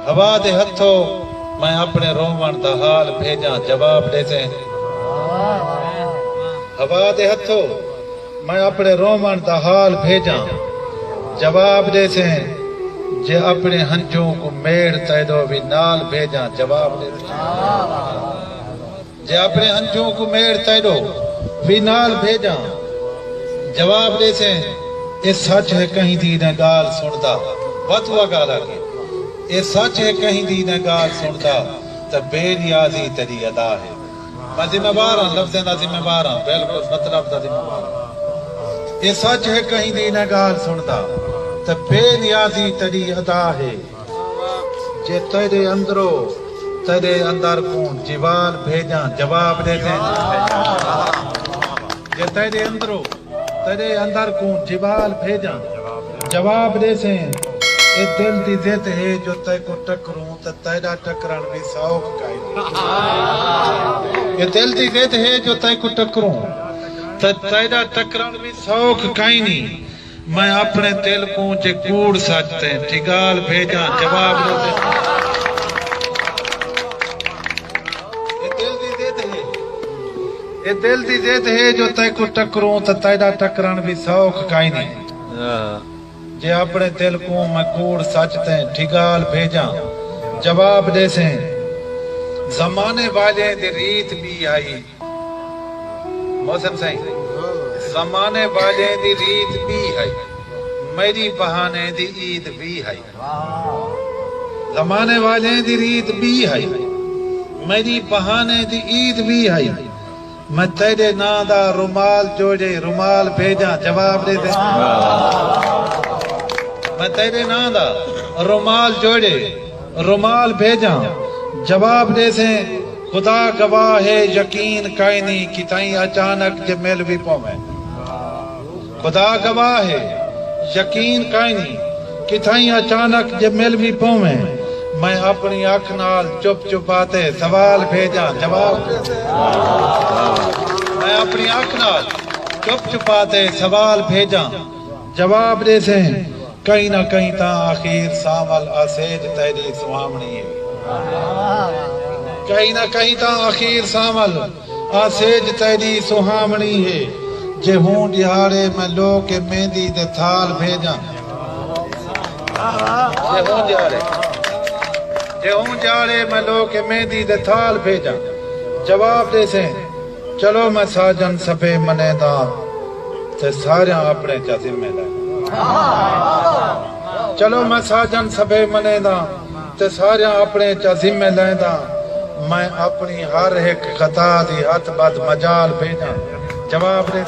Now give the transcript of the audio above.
ہوا دے ہتھوں میں اپنے رومن دا حال بھیجاں جواب دے سے ہوا دے ہتھوں میں اپنے رومن دا حال بھیجاں جواب دے سے جے اپنے ہنجوں کو میڑ تیدو بھی نال بھیجاں جواب دے سے جے اپنے ہنجوں کو میڑ تیدو بھی نال بھیجاں جواب دے سے یہ سچ ہے کہیں دی نہ گال سندا وطوہ گالا کے یہ سچ ہے کہیں دی نہ گال سندا تا بے نیازی تیری ادا ہے میں ذمہ بار ہوں لفظیں دا ذمہ بار ہوں بالکل مطلب دا ذمہ بار ہوں یہ سچ ہے کہیں دی نہ گال سندا تا بے نیازی تیری ادا ہے جے تیرے اندرو تیرے اندر کون جوال بھیجاں جواب دے دیں جے تیرے اندرو تیرے اندر کون جوال بھیجاں جواب دے سے اے دل دی زد ہے جو تے کو ٹکروں تے تیرا ٹکرن بھی سوکھ کائی یہ دل دی زد ہے جو تے کو ٹکروں تے تیرا ٹکرن بھی سوکھ کائی نہیں میں اپنے دل کو جے کوڑ سچتے ٹھگال بھیجاں جواب دے دے یہ دل دی زد ہے جو تے کو ٹکروں تے تیرا ٹکرن بھی سوکھ کائی نہیں جے اپنے دل کو میں کوڑ سچتے ٹھگال بھیجاں جواب دے سے زمانے والے دی ریت بھی آئی موسم صحیح زمانے والے دی ریت بھی آئی میری بہانے دی عید بھی آئی زمانے والے دی ریت بھی آئی میری بہانے دی عید بھی آئی میں تیرے نام دا رومال جوڑے رومال بھیجاں جواب دے دے میں تیرے نام دا رومال جوڑے رومال بھیجاں جواب دے سے خدا گواہ ہے یقین کائیں نہیں کہ تائیں اچانک جے مل بھی پویں خدا گواہ ہے یقین کائیں نہیں کہ تائیں اچانک جے مل بھی پویں میں اپنی آنکھ نال چپ چپاتے سوال بھیجاں جواب دے سے میں اپنی آنکھ نال چپ چپاتے سوال بھیجاں جواب دے سے کہیں نہ کہیں تاں آخیر سامل آسیج تیری سوامنی ہے کہیں نہ کہیں تاں آخیر سامل آسیج تیری سوامنی ہے جے ہوں دیہارے میں لو کے مہندی دے تھال بھیجاں جے ہوں دیہارے میں لو کے مہندی دے تھال بھیجاں جواب دے سے چلو میں ساجن سبے منے دا تے ساریاں اپنے چا ذمہ دے چلو میں ساجن سبے منے دا تے ساریاں اپنے چا ذمہ لیں دا میں اپنی ہر ایک خطا دی ہاتھ بد مجال بھیجاں جواب دے